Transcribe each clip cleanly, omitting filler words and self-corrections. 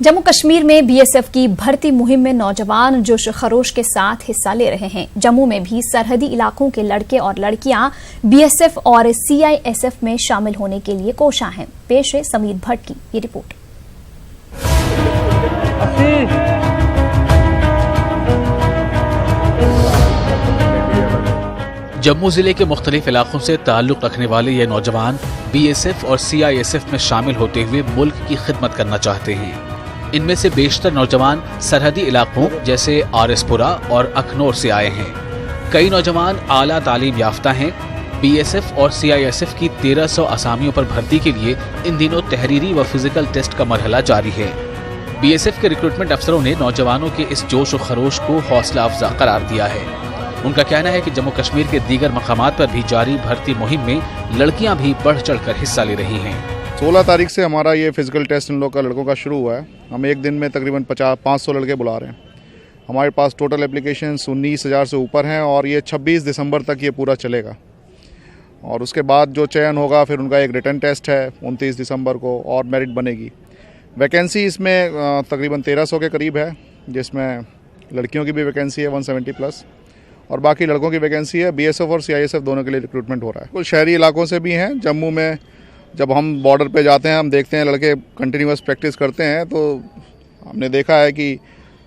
जम्मू कश्मीर में बीएसएफ की भर्ती मुहिम में नौजवान जोश खरोश के साथ हिस्सा ले रहे हैं। जम्मू में भी सरहदी इलाकों के लड़के और लड़कियां बीएसएफ और सीआईएसएफ में शामिल होने के लिए कोशां हैं। पेश है समीर भट्ट की ये रिपोर्ट। जम्मू जिले के मुख्तलिफ इलाकों से ताल्लुक रखने वाले ये नौजवान बीएसएफ और सीआईएसएफ में शामिल होते हुए मुल्क की खिदमत करना चाहते हैं। इनमें से बेशतर नौजवान सरहदी इलाकों जैसे आरएसपुरा और अखनौर से आए हैं। कई नौजवान आला तालीम याफ्ता हैं। बीएसएफ और सीआईएसएफ की 1300 असामियों पर भर्ती के लिए इन दिनों तहरीरी व फिजिकल टेस्ट का मरहला जारी है। बीएसएफ के रिक्रूटमेंट अफसरों ने नौजवानों के इस जोश व खरोश को हौसला अफजा करार दिया है। उनका कहना है कि जम्मू कश्मीर के दीगर मकामात पर भी जारी भर्ती मुहिम में लड़कियां भी बढ़ चढ़कर हिस्सा ले रही हैं। 16 तारीख से हमारा ये फिजिकल टेस्ट इन लोग का लड़कों का शुरू हुआ है। हम एक दिन में तकरीबन 500 लड़के बुला रहे हैं। हमारे पास टोटल एप्लीकेशन 19,000 से ऊपर हैं और ये 26 दिसंबर तक ये पूरा चलेगा। और उसके बाद जो चयन होगा फिर उनका एक रिटर्न टेस्ट है 29 दिसंबर को और मेरिट बनेगी। वैकेंसी इसमें तकरीबन 1300 के करीब है, जिसमें लड़कियों की भी वैकेंसी है 170+ और बाकी लड़कों की वैकेंसी है। बीएसएफ और सीआईएसएफ दोनों के लिए रिक्रूटमेंट हो रहा है। कुछ शहरी इलाकों से भी हैं। जम्मू में जब हम बॉर्डर पे जाते हैं हम देखते हैं लड़के कंटिन्यूस प्रैक्टिस करते हैं, तो हमने देखा है कि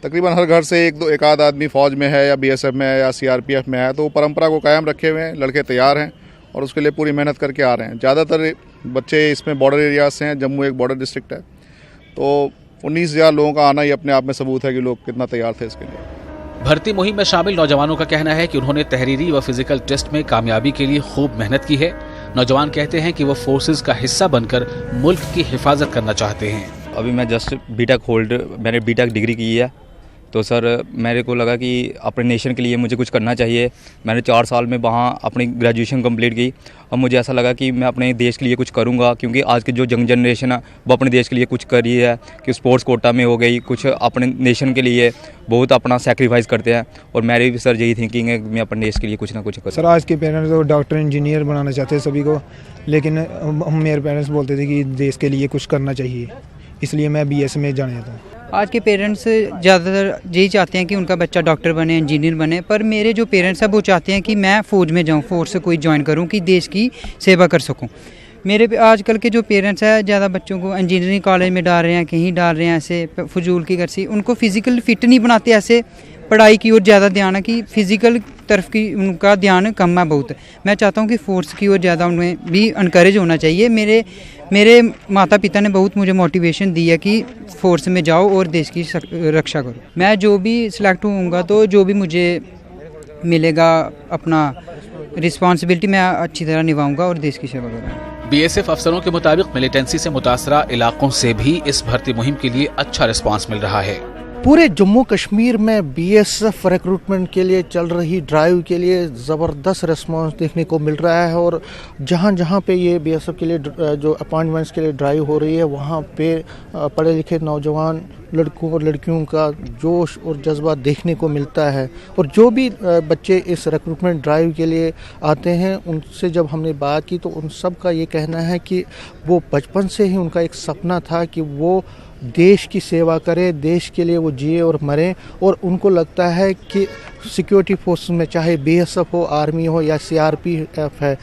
तकरीबन हर घर से एक आध आदमी फ़ौज में है या बीएसएफ में है या सीआरपीएफ में है। तो वो परंपरा को कायम रखे हुए हैं, लड़के तैयार हैं और उसके लिए पूरी मेहनत करके आ रहे हैं। ज़्यादातर बच्चे इसमें बॉर्डर एरियाज से हैं। जम्मू एक बॉर्डर डिस्ट्रिक्ट है, तो 19,000 लोगों का आना ही अपने आप में सबूत है कि लोग कितना तैयार थे इसके लिए। भर्ती मुहिम में शामिल नौजवानों का कहना है कि उन्होंने तहरीरी व फिजिकल टेस्ट में कामयाबी के लिए खूब मेहनत की है। नौजवान कहते हैं कि वो फोर्सेस का हिस्सा बनकर मुल्क की हिफाजत करना चाहते हैं। अभी मैं जस्ट मैंने बीटेक डिग्री की है, तो सर मेरे को लगा कि अपने नेशन के लिए मुझे कुछ करना चाहिए। मैंने 4 साल में वहाँ अपनी ग्रेजुएशन कंप्लीट की और मुझे ऐसा लगा कि मैं अपने देश के लिए कुछ करूँगा, क्योंकि आज की जो यंग जनरेशन है वो अपने देश के लिए कुछ कर रही है कि स्पोर्ट्स कोटा में हो गई, कुछ अपने नेशन के लिए बहुत अपना सेक्रीफाइस करते हैं। और मेरी भी सर यही थिंकिंग है कि मैं अपने देश के लिए कुछ ना कुछ करूँ। सर आज के पेरेंट्स तो डॉक्टर इंजीनियर बनाना चाहते हैं सभी को, लेकिन मेरे पेरेंट्स बोलते थे कि देश के लिए कुछ करना चाहिए, इसलिए मैं बीएस में जाना था। आज के पेरेंट्स ज़्यादातर यही चाहते हैं कि उनका बच्चा डॉक्टर बने, इंजीनियर बने, पर मेरे जो पेरेंट्स हैं वो चाहते हैं कि मैं फ़ौज में जाऊं, फ़ौज से कोई ज्वाइन करूं कि देश की सेवा कर सकूं। मेरे आजकल के जो पेरेंट्स हैं ज़्यादा बच्चों को इंजीनियरिंग कॉलेज में डाल रहे हैं, कहीं डाल रहे हैं, ऐसे फजूल की गर्सी, उनको फ़िज़िकल फिट नहीं बनाते। ऐसे पढ़ाई की ओर ज़्यादा ध्यान है कि फ़िज़िकल तरफ की उनका ध्यान कम है बहुत। मैं चाहता हूँ कि फोर्स की ओर ज़्यादा उन्हें भी इनकरेज होना चाहिए। मेरे माता पिता ने बहुत मुझे मोटिवेशन दी है कि फोर्स में जाओ और देश की रक्षा करो। मैं जो भी सिलेक्ट होऊंगा तो जो भी मुझे मिलेगा अपना रिस्पॉन्सिबिलिटी मैं अच्छी तरह निभाऊंगा और देश की सेवा करूँगा। बीएसएफ अफसरों के मुताबिक मिलिटेंसी से मुतासरा इलाकों से भी इस भर्ती मुहिम के लिए अच्छा रिस्पांस मिल रहा है। पूरे जम्मू कश्मीर में बीएसएफ रिक्रूटमेंट के लिए चल रही ड्राइव के लिए ज़बरदस्त रिस्पांस देखने को मिल रहा है। और जहाँ जहाँ पे ये बीएसएफ के लिए जो अपॉइंटमेंट्स के लिए ड्राइव हो रही है, वहाँ पे पढ़े लिखे नौजवान लड़कों और लड़कियों का जोश और जज्बा देखने को मिलता है। और जो भी बच्चे इस रिक्रूटमेंट ड्राइव के लिए आते हैं, उनसे जब हमने बात की तो उन सब का ये कहना है कि वो बचपन से ही उनका एक सपना था कि वो देश की सेवा करें, देश के लिए वो जिए और मरें। और उनको लगता है कि सिक्योरिटी फोर्सेस में चाहे बीएसएफ हो, आर्मी हो या सीआरपीएफ है,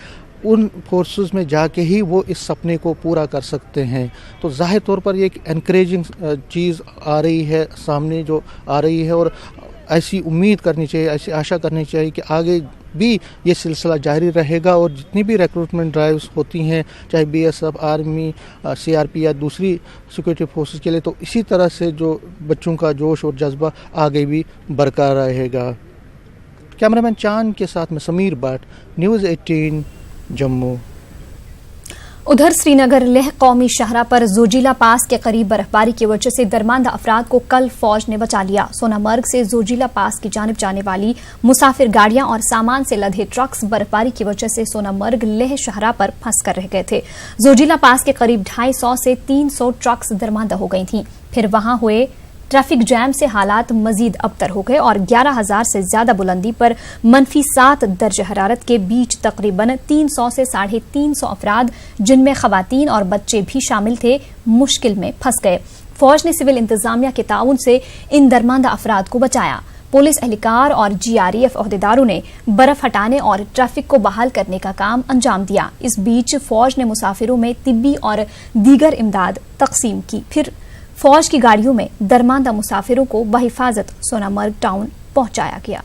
उन फोर्सेस में जाके ही वो इस सपने को पूरा कर सकते हैं। तो ज़ाहिर तौर पर ये एक एनकरेजिंग चीज़ आ रही है, सामने जो आ रही है। और ऐसी उम्मीद करनी चाहिए, ऐसी आशा करनी चाहिए कि आगे भी ये सिलसिला जारी रहेगा और जितनी भी रिक्रूटमेंट ड्राइव्स होती हैं, चाहे बीएसएफ, आर्मी, सीआरपी या दूसरी सिक्योरिटी फोर्सेस के लिए, तो इसी तरह से जो बच्चों का जोश और जज्बा आगे भी बरकरार रहेगा। कैमरामैन चांद के साथ में समीर भट्ट, न्यूज़ 18 जम्मू। उधर श्रीनगर लेह कौमी शाहरा पर जोजिला पास के करीब बर्फबारी की वजह से दरमांदा अफराद को कल फौज ने बचा लिया। सोनामर्ग से जोजिला पास की जानिब जाने वाली मुसाफिर गाड़ियां और सामान से लदे ट्रक्स बर्फबारी की वजह से सोनामर्ग लेह शाहरा पर फंस कर रह गए थे। जोजिला पास के करीब 250 से 300 ट्रक्स दरमांदा हो गई थीं। फिर वहां हुए ट्रैफिक जैम से हालात मजीद अबतर हो गए और 11,000 से ज्यादा बुलंदी पर -7 दर्ज हरारत के बीच तकरीबन 300 से 350 अफराद, जिनमें खवातीन और बच्चे भी शामिल थे, मुश्किल में फंस गए। फौज ने सिविल इंतजामिया के ताउन से इन दरमांदा अफराद को बचाया। पुलिस एहलकार और GREF ओहदेदारों ने बर्फ हटाने और ट्रैफिक को बहाल करने का काम अंजाम दिया। इस बीच फौज ने मुसाफिरों में तिब्बी और दीगर इमदाद तकसीम की। फिर फौज की गाड़ियों में दरमांदा मुसाफिरों को बहिफाजत सोनामर्ग टाउन पहुंचाया गया।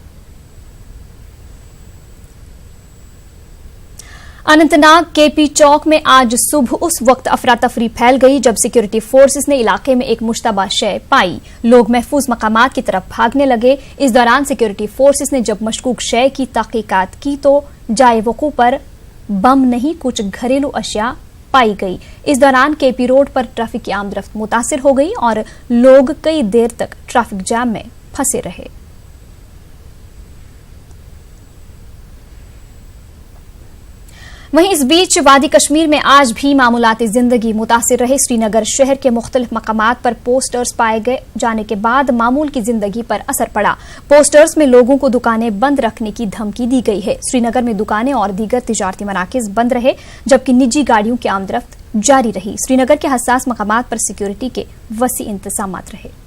अनंतनाग KP चौक में आज सुबह उस वक्त अफरा तफरी फैल गई जब सिक्योरिटी फोर्सेस ने इलाके में एक मुश्तबा शय पाई। लोग महफूज मकामात की तरफ भागने लगे। इस दौरान सिक्योरिटी फोर्सेस ने जब मशकूक शय की तहकीकात की तो जाए वकू पर बम नहीं कुछ घरेलू अशिया पाई गई। इस दौरान KP रोड पर ट्रैफिक की आमदरफ्त मुतासिर हो गई और लोग कई देर तक ट्रैफिक जैम में फंसे रहे। वहीं इस बीच वादी कश्मीर में आज भी मामूलाती जिंदगी मुतासिर रहे। श्रीनगर शहर के मुख्तलिफ मकामात पर पोस्टर्स पाए गए जाने के बाद मामूल की जिंदगी पर असर पड़ा। पोस्टर्स में लोगों को दुकानें बंद रखने की धमकी दी गई है। श्रीनगर में दुकानें और दीगर तिजारती मराकिज बंद रहे जबकि निजी गाड़ियों की आमदरफ्त जारी रही। श्रीनगर के हसास मकामात पर सिक्योरिटी के वसी इंतजामात रहे।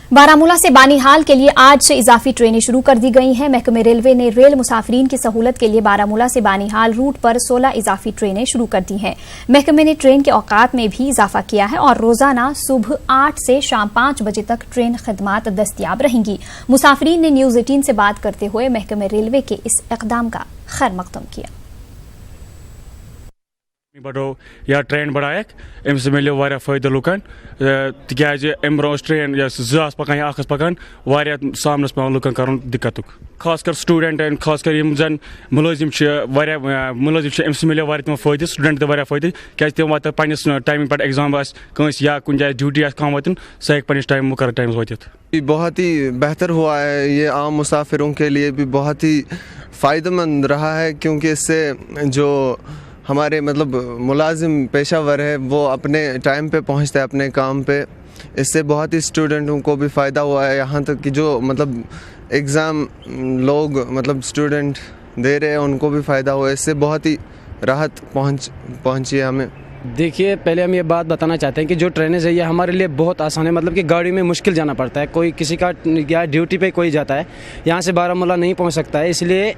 बारामूला से बानीहाल के लिए आज से इजाफी ट्रेनें शुरू कर दी गई हैं। महकमे रेलवे ने रेल मुसाफरीन की सहूलत के लिए बारामूला से बानीहाल रूट पर 16 इजाफी ट्रेनें शुरू कर दी हैं। महकमे ने ट्रेन के औकात में भी इजाफा किया है और रोजाना सुबह 8 से शाम 5 बजे तक ट्रेन खदमात दस्तियाब रहेंगी। मुसाफरीन ने न्यूज 18 से बात करते हुए महकमे रेलवे के इस इकदाम का खैर मकदम किया। बढ़ो या ट्रेन बढ़ायक अम मिलो वारिया फायदा लुकन तिकाज अम ब्रोह ट्रेन जस पकान या पकान वारिया सामनस पेवान लुकन करन दिक्कत खासकर स्टूडेंट खासकर यम जन मुलाजिम वारिया मुलाजिम अम मिलो वारिया तम फायदा स्टूडेंट वारिया फायदा क्या तम वात पन्निस टाइम पे एग्जाम आस या कुछ जाए ड्यूटी कम वातन सह हेक पन्निस टाइम मुकर टाइम वातित। बहुत ही बेहतर हुआ है। ये आम मुसाफिरों के लिए भी बहुत ही फ़ायदेमंद रहा है क्योंकि इससे जो हमारे मतलब मुलाजिम पेशावर है वो अपने टाइम पे पहुंचता है अपने काम पे। इससे बहुत ही स्टूडेंटों को भी फ़ायदा हुआ है। यहाँ तक कि जो मतलब एग्ज़ाम लोग मतलब स्टूडेंट दे रहे हैं उनको भी फ़ायदा हुआ है। इससे बहुत ही राहत पहुँची है हमें। देखिए, पहले हम ये बात बताना चाहते हैं कि जो ट्रेनें है ये हमारे लिए बहुत आसान है। मतलब कि गाड़ी में मुश्किल जाना पड़ता है। कोई किसी का या ड्यूटी पे कोई जाता है यहाँ से बारामूला नहीं पहुँच सकता है। इसलिए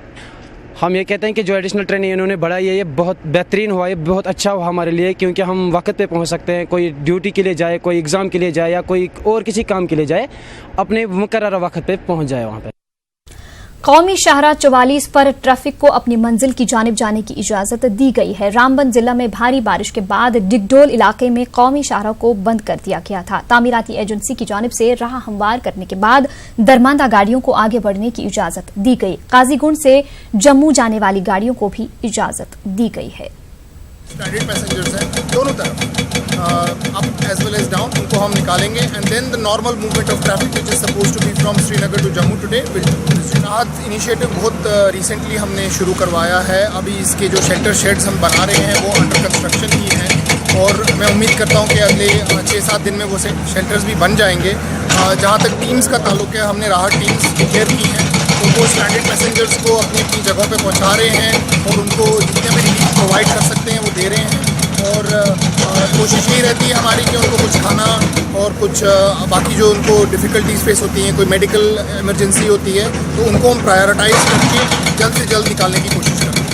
हम ये कहते हैं कि जो एडिशनल ट्रेनिंग इन्होंने बढ़ाई है ये बहुत बेहतरीन हुआ है, बहुत अच्छा हुआ हमारे लिए क्योंकि हम वक्त पे पहुंच सकते हैं। कोई ड्यूटी के लिए जाए, कोई एग्ज़ाम के लिए जाए या कोई और किसी काम के लिए जाए, अपने मुकर्रर वक्त पे पहुंच जाए वहाँ पे। कौमी शाहराह 44 पर ट्रैफिक को अपनी मंजिल की जानिब जाने की इजाजत दी गई है। रामबन जिला में भारी बारिश के बाद डिगडोल इलाके में कौमी शाहराह को बंद कर दिया गया था। तामीराती एजेंसी की जानिब से राह हमवार करने के बाद दरमांदा गाड़ियों को आगे बढ़ने की इजाजत दी गई। काजीगुंड से जम्मू जाने वाली गाड़ियों को भी इजाजत दी गई है। स्टैंडर्ड पैसेंजर्स हैं दोनों तरफ up as well as down, उनको हम निकालेंगे and then the normal movement of traffic which is supposed to be from Srinagar to Jammu today will. Rahat initiative बहुत रिसेंटली हमने शुरू करवाया है। अभी इसके जो शेल्टर शेड्स हम बना रहे हैं वो अंडर कंस्ट्रक्शन ही हैं और मैं उम्मीद करता हूँ कि अगले 6-7 दिन में वो शेल्टर्स भी बन जाएंगे। जहाँ तक टीम्स का ताल्लुक है, हमने राहत टीम्स डिक्लेयर की हैं, तो वो स्टैंडर्ड पैसेंजर्स को अपनी अपनी जगहों पे पहुँचा रहे हैं और उनको जितने भी रिलीफ प्रोवाइड कर सकते हैं वो दे रहे हैं। और कोशिश यही रहती है हमारी कि उनको कुछ खाना और कुछ बाकी जो उनको डिफ़िकल्टीज फेस होती हैं, कोई मेडिकल इमरजेंसी होती है, तो उनको हम प्रायोरिटाइज करके जल्द से जल्द निकालने की कोशिश करते हैं।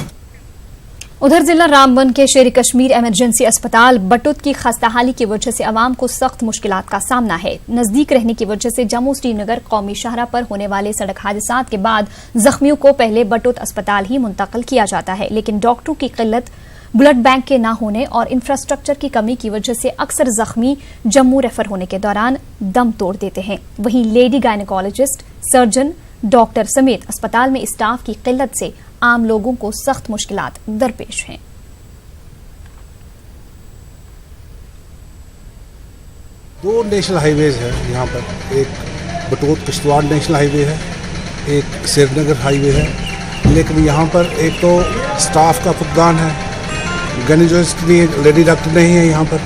उधर जिला रामबन के शेर कश्मीर इमरजेंसी अस्पताल बटुत की खस्ताहाली की वजह से अवाम को सख्त मुश्किलात का सामना है। नजदीक रहने की वजह से जम्मू श्रीनगर कौमी शाहराह पर होने वाले सड़क हादसात के बाद जख्मियों को पहले बटुत अस्पताल ही मुंतकिल किया जाता है, लेकिन डॉक्टरों की किल्लत, ब्लड बैंक के न होने और इंफ्रास्ट्रक्चर की कमी की वजह से अक्सर जख्मी जम्मू रेफर होने के दौरान दम तोड़ देते हैं। वहीं लेडी गायनेकोलॉजिस्ट, सर्जन, डॉक्टर समेत अस्पताल में स्टाफ की किल्लत से आम लोगों को सख्त मुश्किलात दरपेश हैं। दो नेशनल हाईवेज है यहाँ पर, एक बटोत किश्तवाड़ नेशनल हाईवे है, एक श्रीनगर हाईवे है। लेकिन यहाँ पर एक तो स्टाफ का फुकदान है, गायनेकोलॉजिस्ट नहीं है, लेडी डॉक्टर नहीं है, यहाँ पर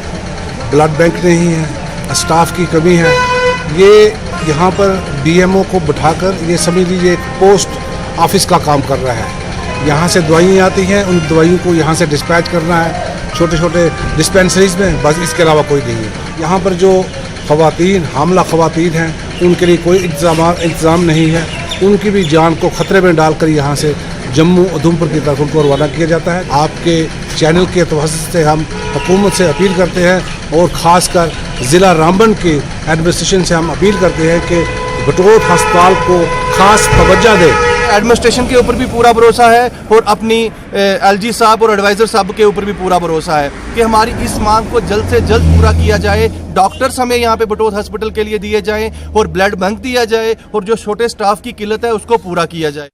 ब्लड बैंक नहीं है, स्टाफ की कमी है। ये यहाँ पर BMO को बिठाकर ये समझ लीजिए एक पोस्ट ऑफिस का काम कर रहा है। यहाँ से दवाइयाँ आती हैं, उन दवाइयों को यहाँ से डिस्पैच करना है, छोटे छोटे डिस्पेंसरीज में, बस इसके अलावा कोई नहीं है। यहाँ पर जो ख़वातीन, हामला ख़वातीन हैं, उनके लिए कोई इंतज़ाम नहीं है। उनकी भी जान को ख़तरे में डालकर यहाँ से जम्मू उधमपुर की तरफ उनको रवाना किया जाता है। आपके चैनल के तवज्जुह से हम हुकूमत से अपील करते हैं और ख़ासकर ज़िला रामबन की एडमिनिस्ट्रेशन से हम अपील करते हैं कि बटोत अस्पताल को ख़ास तवज्जो दे। एडमिनिस्ट्रेशन के ऊपर भी पूरा भरोसा है और अपनी एलजी साहब और एडवाइज़र साहब के ऊपर भी पूरा भरोसा है कि हमारी इस मांग को जल्द से जल्द पूरा किया जाए। डॉक्टर्स हमें यहाँ पे बटोत हॉस्पिटल के लिए दिए जाएं और ब्लड बैंक दिया जाए और जो छोटे स्टाफ की किल्लत है उसको पूरा किया जाए।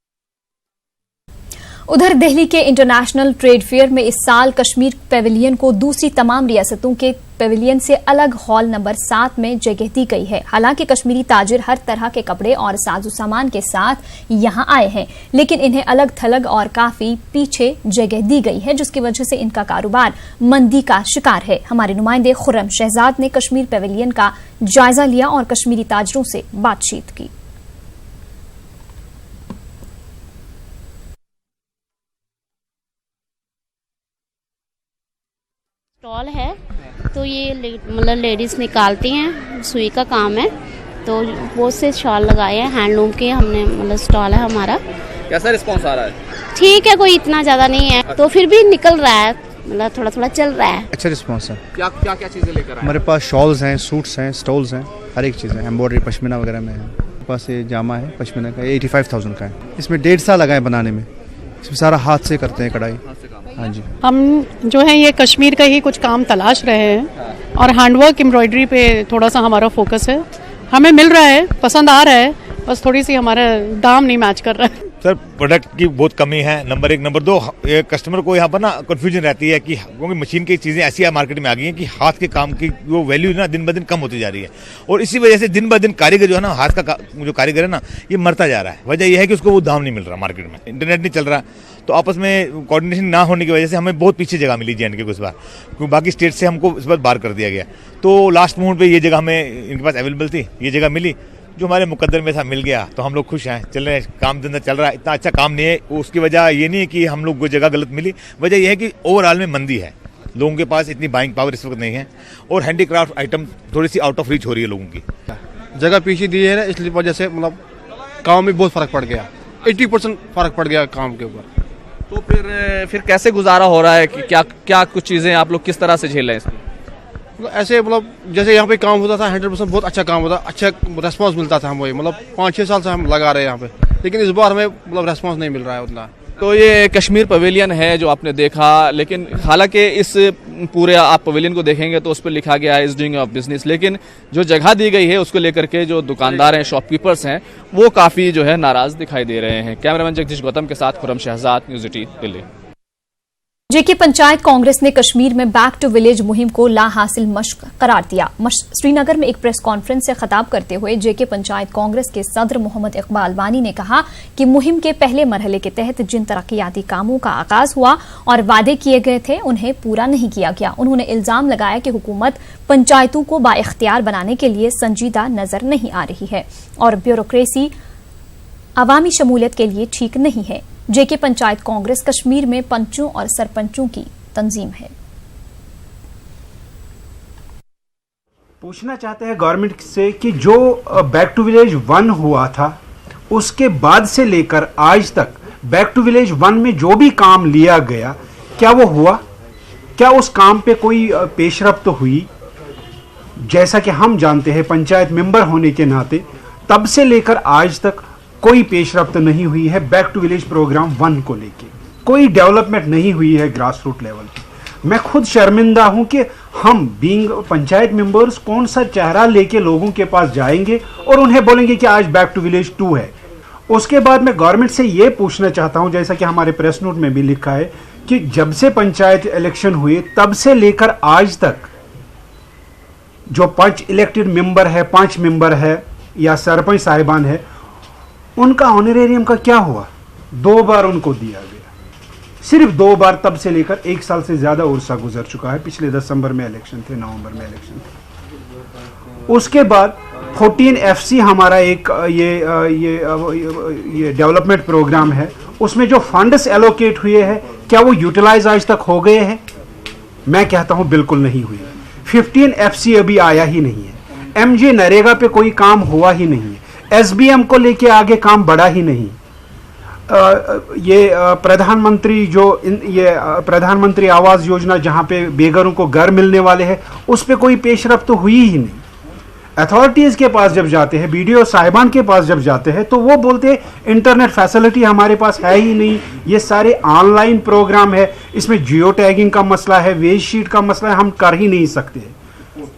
उधर दिल्ली के इंटरनेशनल ट्रेड फेयर में इस साल कश्मीर पेविलियन को दूसरी तमाम रियासतों के पेविलियन से अलग हॉल नंबर 7 में जगह दी गई है। हालांकि कश्मीरी ताजिर हर तरह के कपड़े और साजो सामान के साथ यहां आए हैं, लेकिन इन्हें अलग थलग और काफी पीछे जगह दी गई है, जिसकी वजह से इनका कारोबार मंदी का शिकार है। हमारे नुमाइंदे खुर्रम शहजाद ने कश्मीर पेविलियन का जायजा लिया और कश्मीरी ताजिरों से बातचीत की। स्टॉल है तो ये मतलब लेडीज़ निकालती हैं, सुई का काम है, तो वो से शॉल लगाए हैं, हैंडलूम के हमने मतलब स्टॉल है हमारा। कैसा रिस्पांस आ रहा है? ठीक है, कोई इतना ज़्यादा नहीं है, तो फिर भी निकल रहा है, मतलब थोड़ा थोड़ा चल रहा है। अच्छा रिस्पांस है। क्या क्या क्या चीज़ें लेकर आए? हमारे पास शॉल्स हैं, सूट्स हैं, स्टोल्स हैं, हर एक चीज़ है, एम्ब्रॉयडरी पश्मीना वगैरह में है। हमारे पास ये जामा है पश्मीना का, 85,000 का है। इसमें 1.5 साल लगा है बनाने में। इसमें सारा हाथ से करते हैं कढ़ाई। हाँ जी, हम जो है ये कश्मीर का ही कुछ काम तलाश रहे हैं और हैंडवर्क एम्ब्रॉयडरी पे थोड़ा सा हमारा फोकस है। हमें मिल रहा है, पसंद आ रहा है, बस थोड़ी सी हमारा दाम नहीं मैच कर रहा है। सर प्रोडक्ट की बहुत कमी है, नंबर 1। नंबर 2, कस्टमर को यहाँ पर ना कन्फ्यूजन रहती है कि क्योंकि मशीन की चीज़ें ऐसी मार्केट में आ गई हैं कि हाथ के काम की वो वैल्यू ना दिन ब दिन कम होती जा रही है और इसी वजह से दिन ब दिन कारीगर जो है ना, हाथ का जो कारीगर है ना, ये मरता जा रहा है। वजह यह है कि उसको वो दाम नहीं मिल रहा मार्केट में, इंटरनेट नहीं चल रहा, तो आपस में कोऑर्डिनेशन ना होने की वजह से हमें बहुत पीछे जगह मिली JNK को इस बार, क्योंकि बाकी स्टेट से हमको इस बार बाहर कर दिया गया। तो लास्ट मोमेंट पे ये जगह हमें इनके पास अवेलेबल थी, ये जगह मिली, जो हमारे मुकद्दर में था, मिल गया, तो हम लोग खुश हैं, चल रहे हैं, काम धंधा चल रहा है। इतना अच्छा काम नहीं है, उसकी वजह ये नहीं है कि हम लोग को जगह गलत मिली, वजह यह है कि ओवरऑल में मंदी है, लोगों के पास इतनी बाइंग पावर इस वक्त नहीं है और हैंडीक्राफ्ट आइटम थोड़ी सी आउट ऑफ रीच हो रही है लोगों की। जगह पीछे दी है ना, इसलिए वजह से मतलब काम में बहुत फ़र्क पड़ गया, 80% फ़र्क पड़ गया काम के ऊपर। तो फिर कैसे गुजारा हो रहा है कि क्या कुछ चीज़ें आप लोग किस तरह से झेल रहे हैं इसकी? ऐसे मतलब जैसे यहाँ पे काम होता था 100% बहुत अच्छा काम होता, अच्छा रेस्पॉन्स मिलता था हमें, मतलब 5-6 साल से हम लगा रहे हैं यहाँ पे, लेकिन इस बार हमें मतलब रेस्पॉन्स नहीं मिल रहा है उतना। तो ये कश्मीर पवेलियन है जो आपने देखा, लेकिन हालांकि इस पूरे आप पवेलियन को देखेंगे तो उस पर लिखा गया है इज डूइंग ऑफ बिजनेस, लेकिन जो जगह दी गई है उसको लेकर के जो दुकानदार हैं, शॉपकीपर्स हैं, वो काफ़ी जो है नाराज़ दिखाई दे रहे हैं। कैमरामैन जगदीश गौतम के साथ खुर्रम शहजाद, न्यूज़ 18 दिल्ली। जेके पंचायत कांग्रेस ने कश्मीर में बैक टू विलेज मुहिम को ला हासिल मश्क करार दिया। श्रीनगर में एक प्रेस कॉन्फ्रेंस से खिताब करते हुए जेके पंचायत कांग्रेस के सदर मोहम्मद इकबाल वानी ने कहा कि मुहिम के पहले मरहले के तहत जिन तरक्याती कामों का आगाज हुआ और वादे किए गए थे उन्हें पूरा नहीं किया गया। उन्होंने इल्जाम लगाया कि हुकूमत पंचायतों को बाइख्तियार बनाने के लिए संजीदा नजर नहीं आ रही है और ब्यूरोक्रेसी अवामी शमूलियत के लिए ठीक नहीं है। जेके पंचायत कांग्रेस कश्मीर में पंचों और सरपंचों की तंजीम है। पूछना चाहते हैं गवर्नमेंट से कि जो बैक टू विलेज 1 हुआ था उसके बाद से लेकर आज तक बैक टू विलेज 1 में जो भी काम लिया गया क्या वो हुआ? क्या उस काम पे कोई पेशरफ्त हुई? जैसा कि हम जानते हैं पंचायत मेंबर होने के नाते तब से लेकर आज तक कोई पेशरफ्त नहीं हुई है। बैक टू विलेज प्रोग्राम 1 को लेके कोई डेवलपमेंट नहीं हुई है ग्रास रूट लेवल पे। मैं खुद शर्मिंदा हूं कि हम बीइंग पंचायत मेंबर्स कौन सा चेहरा लेके लोगों के पास जाएंगे और उन्हें बोलेंगे कि आज बैक टू विलेज 2 है। उसके बाद मैं गवर्नमेंट से ये पूछना चाहता हूं, जैसा कि हमारे प्रेस नोट में भी लिखा है कि जब से पंचायत इलेक्शन हुए तब से लेकर आज तक जो 5 इलेक्टेड मेंबर है, 5 मेंबर है या सरपंच साहिबान है, उनका ऑनरेरियम का क्या हुआ? 2 बार उनको दिया गया, सिर्फ 2 बार। तब से लेकर 1 साल से ज्यादा उर्सा गुजर चुका है। पिछले दिसंबर में इलेक्शन थे, नवंबर में इलेक्शन थे। उसके बाद 14 FC हमारा एक ये डेवलपमेंट प्रोग्राम है, उसमें जो फंड्स एलोकेट हुए हैं क्या वो यूटिलाइज आज तक हो गए हैं? मैं कहता हूं बिल्कुल नहीं हुई। 15 FC अभी आया ही नहीं है। MJ नरेगा पे कोई काम हुआ ही नहीं है। SBM को लेके आगे काम बढ़ा ही नहीं। ये प्रधानमंत्री आवास योजना जहां पे बेघरों को घर मिलने वाले हैं, उस पे कोई पेशरफ्त तो हुई ही नहीं। अथॉरिटीज़ के पास जब जाते हैं, BDO साहिबान के पास जब जाते हैं, तो वो बोलते हैं इंटरनेट फैसिलिटी हमारे पास है ही नहीं, ये सारे ऑनलाइन प्रोग्राम है, इसमें जियो टैगिंग का मसला है, वेज शीट का मसला है, हम कर ही नहीं सकते।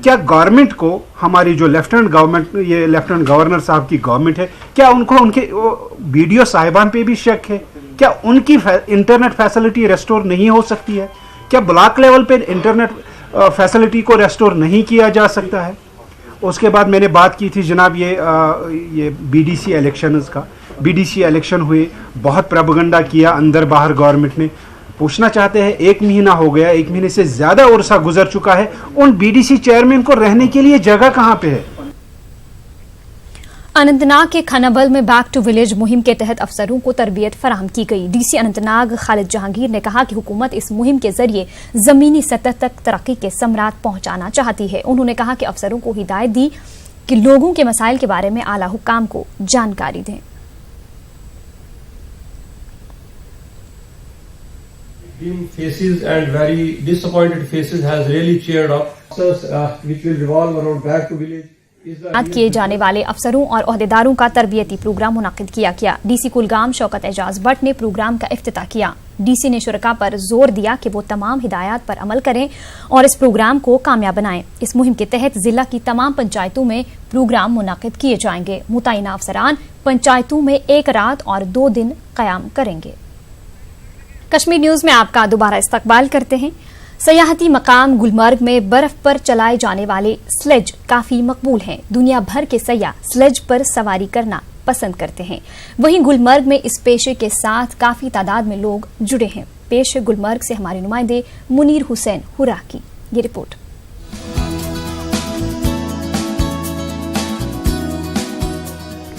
क्या गवर्नमेंट को, हमारी जो लेफ्टिनेंट गवर्नर साहब की गवर्नमेंट है, क्या उनको उनके BDO साहिबान पे भी शक है? क्या उनकी इंटरनेट फैसिलिटी रेस्टोर नहीं हो सकती है? क्या ब्लॉक लेवल पे इंटरनेट फैसिलिटी को रेस्टोर नहीं किया जा सकता है? उसके बाद मैंने बात की थी जनाब ये BDC इलेक्शंस का। BDC इलेक्शन हुए, बहुत प्रोपेगेंडा किया अंदर बाहर गवर्नमेंट ने। पूछना चाहते हैं, 1 महीना हो गया, 1 महीने से ज्यादा अरसा गुजर चुका है, उन BDC चेयरमैन को रहने के लिए जगह कहां पे है? अनंतनाग के खनाबल में बैक टू विलेज मुहिम के तहत अफसरों को तरबियत फराहम की गई। DC अनंतनाग खालिद जहांगीर ने कहा कि हुकूमत इस मुहिम के जरिए जमीनी सतह तक तरक्की के समरात पहुंचाना चाहती है। उन्होंने कहा कि अफसरों को हिदायत दी कि लोगों के मसाइल के बारे में आला हुकाम को जानकारी दें। Faces and very disappointed faces has really cheered up. Which will revolve around back to village. किए जाने वाले अफसरों और ओहदेदारों का तरबियती प्रोग्राम मुनाकिद किया गया। DC कुलगाम शौकत एजाज भट्ट ने प्रोग्राम का इफ्तिताह किया। DC ने शुरका पर जोर दिया कि वो तमाम हिदायत पर अमल करें और इस प्रोग्राम को कामयाब बनाएं। इस मुहिम के तहत जिला की तमाम पंचायतों में प्रोग्राम मुनाकिद किए जाएंगे। मुतय्यना अफसरान पंचायतों में 1 रात और 2 दिन कयाम करेंगे। कश्मीर न्यूज में आपका दोबारा इस्तकबाल करते हैं। सयाहती मकाम गुलमर्ग में बर्फ पर चलाए जाने वाले स्लेज काफी मकबूल हैं। दुनिया भर के सयाह स्लेज पर सवारी करना पसंद करते हैं। वहीं गुलमर्ग में इस पेशे के साथ काफी तादाद में लोग जुड़े हैं। पेश है गुलमर्ग से हमारे नुमाइंदे मुनीर हुसैन हुरा की ये रिपोर्ट।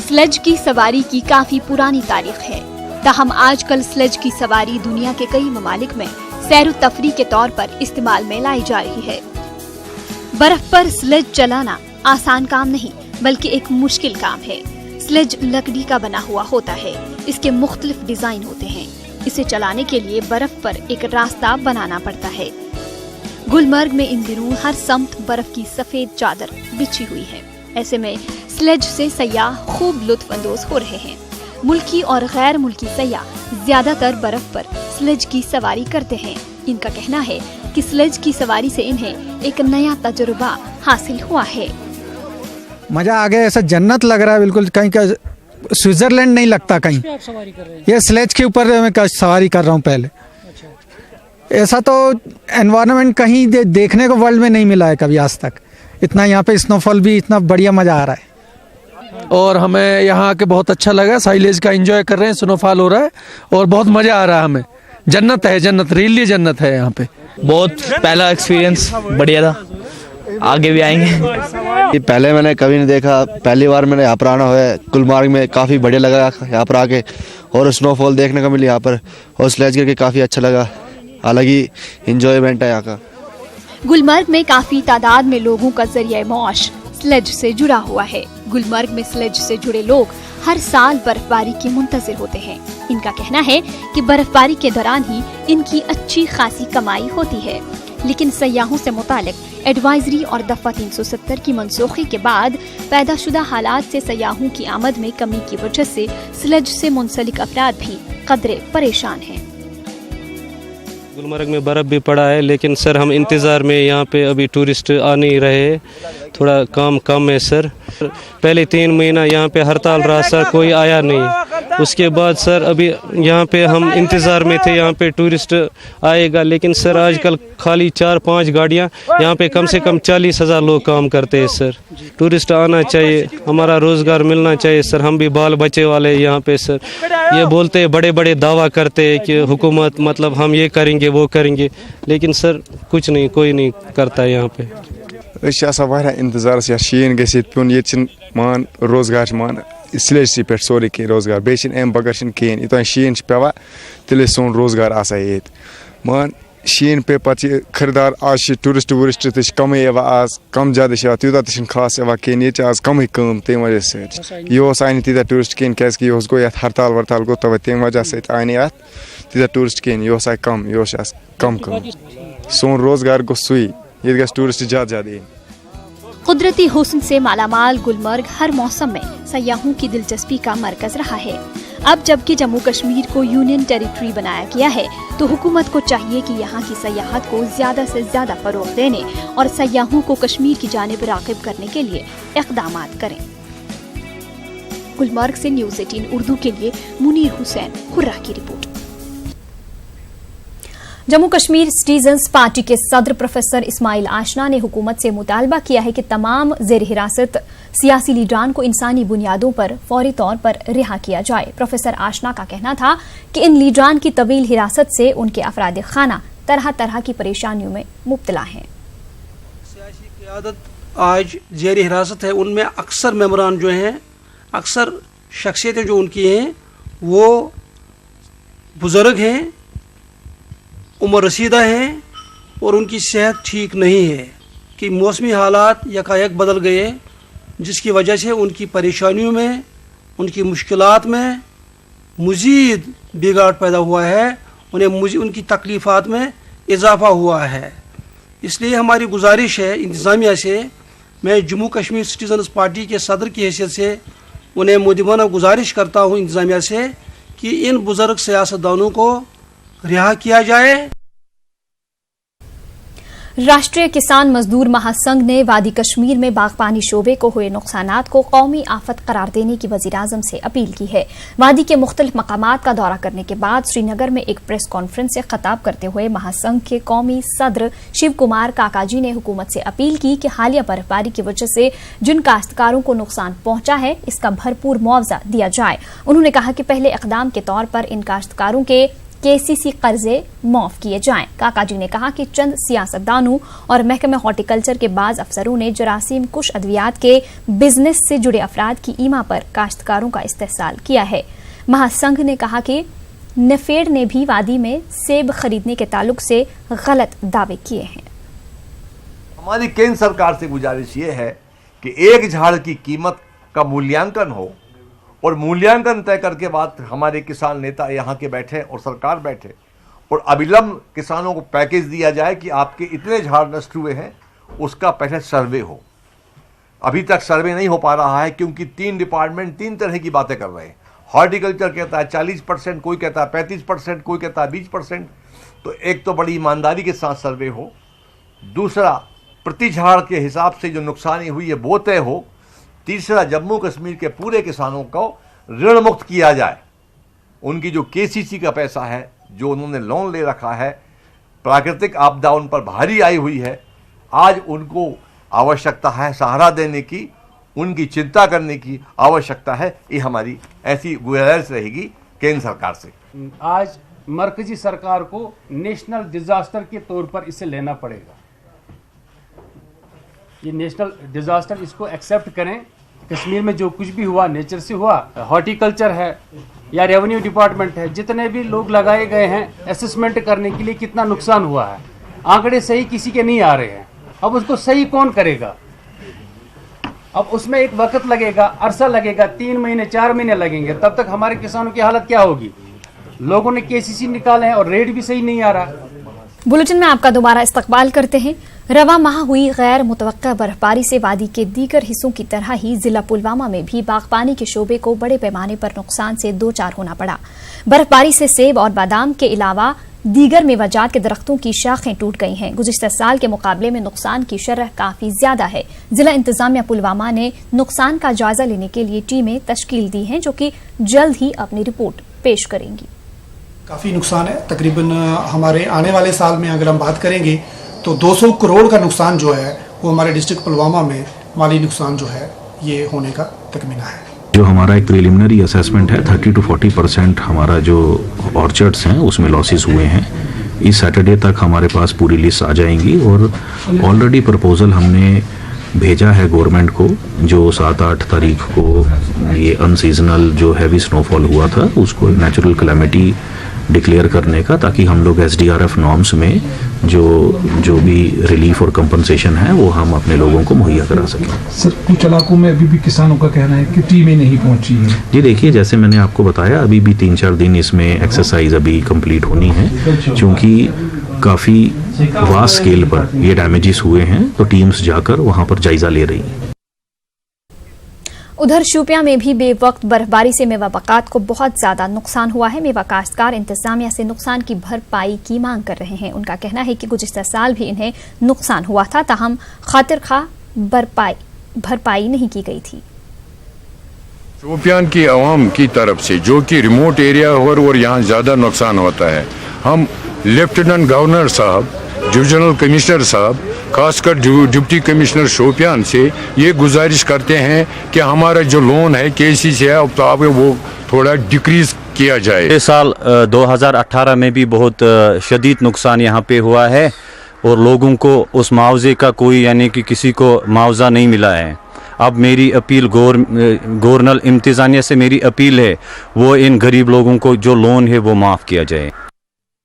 स्लेज की सवारी की काफी पुरानी तारीख है, ताहम आजकल स्लेज की सवारी दुनिया के कई ममालिक में सैर तफरी के तौर पर इस्तेमाल में लाई जा रही है। बर्फ पर स्लेज चलाना आसान काम नहीं बल्कि एक मुश्किल काम है। स्लेज लकड़ी का बना हुआ होता है, इसके मुख्तलिफ डिजाइन होते हैं। इसे चलाने के लिए बर्फ पर एक रास्ता बनाना पड़ता है। गुलमर्ग में इन दिनों हर समत बर्फ की सफेद चादर बिछी हुई है। ऐसे में स्लेज से सयाह खूब लुत्फ अंदोज हो रहे हैं। मुल्की और गैर मुल्की सयाह ज्यादातर बर्फ पर स्लेज की सवारी करते हैं। इनका कहना है कि स्लेज की सवारी से इन्हें एक नया तजुर्बा हासिल हुआ है। मजा आ गया, ऐसा जन्नत लग रहा है बिल्कुल, कहीं का स्विट्जरलैंड नहीं लगता कहीं। ये स्लेज के ऊपर मैं सवारी कर रहा हूँ पहले। ऐसा तो एनवायरनमेंट कहीं देखने को वर्ल्ड में नहीं मिला है कभी आज तक। इतना यहाँ पे स्नोफॉल भी इतना बढ़िया मजा आ रहा है और हमें यहाँ आके बहुत अच्छा लगा। साइलेज का एंजॉय कर रहे हैं, स्नोफॉल हो रहा है और बहुत मजा आ रहा है हमें। जन्नत है, जन्नत, रियली जन्नत है यहाँ पे। बहुत पहला एक्सपीरियंस बढ़िया था, आगे भी आएंगे। ये पहले मैंने कभी नहीं देखा, पहली बार मैंने यहाँ पर आना हुआ है। गुलमर्ग में काफ़ी बढ़िया लगा यहाँ पर आके और स्नोफॉल देखने को मिली यहाँ पर, और स्लेज करके काफ़ी अच्छा लगा। अलग ही इंजॉयमेंट है यहाँ का। गुलमर्ग में काफी तादाद में लोगों का जरिया मौश स्लेज से जुड़ा हुआ है। गुलमर्ग में स्लेज से जुड़े लोग हर साल बर्फबारी के मुंतजिर होते हैं। इनका कहना है कि बर्फबारी के दौरान ही इनकी अच्छी खासी कमाई होती है, लेकिन सयाहों से मुतालिक एडवाइजरी और दफा 370 की मनसूखी के बाद पैदाशुदा हालात से सयाहों की आमद में कमी की वजह से स्लेज से मुंसलिक अफराद भी कदरे परेशान हैं। गुलमर्ग में बर्फ़ भी पड़ा है, लेकिन सर हम इंतज़ार में यहाँ पे अभी टूरिस्ट आ नहीं रहे, थोड़ा काम कम है सर। पहले 3 महीना यहाँ पे हड़ताल रहा सर, कोई आया नहीं। उसके बाद सर अभी यहाँ पे हम इंतज़ार में थे, यहाँ पे टूरिस्ट आएगा, लेकिन सर आजकल खाली 4-5 गाड़ियाँ, यहाँ पे कम से कम 40,000 लोग काम करते हैं सर। टूरिस्ट आना चाहिए, हमारा रोज़गार मिलना चाहिए सर। हम भी बाल बच्चे वाले यहाँ पे सर। ये बोलते हैं, बड़े बड़े दावा करते हैं कि हुकूमत मतलब हम ये करेंगे वो करेंगे, लेकिन सर कुछ नहीं, कोई नहीं करता है यहाँ पे। इंतजार शीन गि पुन ये मान रोजगार मान स्लेज पे सोरे कह रोजगार बे अम बगैर कहें यूत शीन पे तेल सोन रोजगार आसा ये मान शीन पे पचे खरीदार आज टूरिस्ट वूरिस्ट तक कम आज कम ज्यादा तूत तो खास कहें ये आज कम कम तम वजह से यह आय तीत टूरिस्ट कहें क्या गो ये हड़ताल वड़ताल गो तवे तम वजह से आय तीत टूरिस्ट कहें यह आय कम यह कम कम सोन रोजगार गो सुई ये टूरिस्ट ज्यादा कुदरती हुस्न से मालामाल गुलमर्ग हर मौसम में सयाहों की दिलचस्पी का मरकज रहा है। अब जबकि जम्मू कश्मीर को यूनियन टेरिटरी बनाया गया है तो हुकूमत को चाहिए कि यहाँ की सयाहत को ज्यादा से ज्यादा फरोग देने और सयाहों को कश्मीर की जानिब राग़िब करने के लिए इक़दामात करें। गुलमर्ग से न्यूज़ 18 उर्दू के लिए मुनीर हुसैन हुर्रा की report. Jammu Kashmir citizens party के सदर प्रोफेसर इस्माइल आशना ने हुकूमत से मुतालबा किया है कि तमाम ज़ेर हिरासत सियासी लीडरान को इंसानी बुनियादों पर फौरी तौर पर रिहा किया जाए। प्रोफेसर आशना का कहना था कि इन लीडरान की तवील हिरासत से उनके अफराद खाना तरह तरह की परेशानियों में मुब्तला हैं। सियासी क़यादत आज ज़ेर हिरासत है, उनमें अक्सर मेंबरान जो हैं, अक्सर शख्सियतें जो उनकी हैं वो बुज़ुर्ग हैं, उम्र रसीदा हैं और उनकी सेहत ठीक नहीं है कि मौसमी हालात यकायक बदल गए जिसकी वजह से उनकी परेशानियों में, उनकी मुश्किलात में मज़ीद बिगाड़ पैदा हुआ है, उन्हें उनकी तकलीफ़ात में इजाफ़ा हुआ है। इसलिए हमारी गुजारिश है इंतज़ामिया से, मैं जम्मू कश्मीर सिटीजन्स पार्टी के सदर की हैसियत से उन्हें मुदीबाना गुजारिश करता हूँ इंतज़ामिया से कि इन बुज़ुर्ग सियासतदानों को रिहा किया जाए। राष्ट्रीय किसान मजदूर महासंघ ने वादी कश्मीर में बागबानी शोबे को हुए नुकसानात को कौमी आफत करार देने की वज़ीर-ए-आज़म से अपील की है। वादी के मुख्तलिफ मकामात का दौरा करने के बाद श्रीनगर में एक प्रेस कॉन्फ्रेंस से खिताब करते हुए महासंघ के कौमी सदर शिव कुमार काकाजी ने हुकूमत से अपील की कि हालिया बर्फबारी की वजह से जिन काश्तकारों को नुकसान पहुंचा है इसका भरपूर मुआवजा दिया जाए। उन्होंने कहा कि पहले इकदाम के तौर पर इन काश्तकारों के KCC कर्जे माफ किए जाएं। काकाजी ने कहा कि चंद सियासतदानों और महकमे हॉर्टिकल्चर के बाज अफसरों ने जरासीम कुश अद्वियात के बिजनेस से जुड़े अफराद की ईमा पर काश्तकारों का इस्तेहसाल किया है। महासंघ ने कहा कि नफेड ने भी वादी में सेब खरीदने के ताल्लुक से गलत दावे किए हैं। हमारी केंद्र सरकार से गुजारिश ये है कि एक झाड़ की कीमत का मूल्यांकन हो और मूल्यांकन तय करके बाद हमारे किसान नेता यहाँ के बैठे और सरकार बैठे और अविलंब किसानों को पैकेज दिया जाए कि आपके इतने झाड़ नष्ट हुए हैं, उसका पहले सर्वे हो। अभी तक सर्वे नहीं हो पा रहा है क्योंकि 3 डिपार्टमेंट 3 तरह की बातें कर रहे हैं। हॉर्टिकल्चर कहता है 40%, कोई कहता है 35%, कोई कहता है 20%। तो एक तो बड़ी ईमानदारी के साथ सर्वे हो, दूसरा प्रति झाड़ के हिसाब से जो नुकसानी हुई है वो तय हो, तीसरा जम्मू कश्मीर के पूरे किसानों को ऋण मुक्त किया जाए। उनकी जो KCC का पैसा है, जो उन्होंने लोन ले रखा है, प्राकृतिक आपदा उन पर भारी आई हुई है, आज उनको आवश्यकता है सहारा देने की, उनकी चिंता करने की आवश्यकता है। ये हमारी ऐसी गुजारिश रहेगी केंद्र सरकार से। आज मरकजी सरकार को नेशनल डिजास्टर के तौर पर इसे लेना पड़ेगा। ये नेशनल डिजास्टर, इसको एक्सेप्ट करें। कश्मीर में जो कुछ भी हुआ नेचर से हुआ, हॉर्टिकल्चर है या रेवेन्यू डिपार्टमेंट है, जितने भी लोग लगाए गए हैं असेसमेंट करने के लिए कितना नुकसान हुआ है, आंकड़े सही किसी के नहीं आ रहे हैं। अब उसको सही कौन करेगा? अब उसमें एक वक्त लगेगा, अरसा लगेगा, 3 महीने 4 महीने लगेंगे। तब तक हमारे किसानों की हालत क्या होगी? लोगों ने KCC निकाले हैं और रेट भी सही नहीं आ रहा। बुलेटिन में आपका दोबारा इस्तकबाल करते हैं। रवा माह हुई गैर मुतवक्का बर्फबारी से वादी के दीगर हिस्सों की तरह ही जिला पुलवामा में भी बागबानी के शोबे को बड़े पैमाने पर नुकसान से दो चार होना पड़ा। बर्फबारी से सेब और बादाम के अलावा दीगर मेवाजात के दरख्तों की शाखें टूट गई हैं। गुज़िश्ता साल के मुकाबले में नुकसान की शरह काफी ज्यादा है। जिला इंतजामिया पुलवामा ने नुकसान का जायजा लेने के लिए टीमें तश्कील दी हैं, जो कि जल्द ही अपनी रिपोर्ट पेश करेंगी। काफ़ी नुकसान है। तकरीबन हमारे आने वाले साल में अगर हम बात करेंगे तो 200 करोड़ का नुकसान जो है वो हमारे डिस्ट्रिक्ट पुलवामा में माली नुकसान जो है ये होने का तखमीना है। जो हमारा एक प्रिलिमिनरी असेसमेंट है 30 to 40% हमारा जो ऑर्चर्ड्स हैं उसमें लॉसेस हुए हैं। इस सैटरडे तक हमारे पास पूरी लिस्ट आ जाएंगी और ऑलरेडी प्रपोजल हमने भेजा है गवर्नमेंट को, जो 7-8 तारीख को ये अनसीजनल जो हैवी स्नोफॉल हुआ था उसको नेचुरल कैलेमिटी डिक्लेयर करने का, ताकि हम लोग SDRF नॉर्म्स में जो भी रिलीफ और कंपनसेशन है वो हम अपने लोगों को मुहैया करा सकें। सर, कुछ इलाकों में अभी भी किसानों का कहना है कि टीमें नहीं पहुंची है। जी देखिए, जैसे मैंने आपको बताया, अभी भी 3-4 दिन इसमें एक्सरसाइज अभी कंप्लीट होनी है, क्योंकि काफ़ी वास्ट स्केल पर ये डैमेजेस हुए हैं, तो टीम्स जाकर वहाँ पर जायजा ले रही हैं। उधर शोपियां में भी बेवक्त बर्फबारी से मेवा बागात को बहुत ज्यादा नुकसान हुआ है। मेवा काश्तकार इंतजामिया से नुकसान की भरपाई की मांग कर रहे हैं। उनका कहना है कि गुज़िश्ता साल भी इन्हें नुकसान हुआ था, ताहम खातिर खा भरपाई नहीं की गई थी। शोपियान की आवाम की तरफ से, जो कि रिमोट एरिया और यहाँ ज़्यादा नुकसान होता है, हम लेफ्टिनेंट गवर्नर साहब, डिविजनल कमिश्नर साहब, खासकर डिप्टी कमिश्नर शोपियान से ये गुजारिश करते हैं कि हमारा जो लोन है KCC है, अब तो आप वो थोड़ा डिक्रीज किया जाए। इस साल 2018 में भी बहुत शदीद नुकसान यहाँ पे हुआ है और लोगों को उस मुआवजे का कोई, यानी कि किसी को मुआवजा नहीं मिला है। अब मेरी अपील गवर्नर इंतजामिया से मेरी अपील है, वो इन गरीब लोगों को जो लोन है वो माफ़ किया जाए।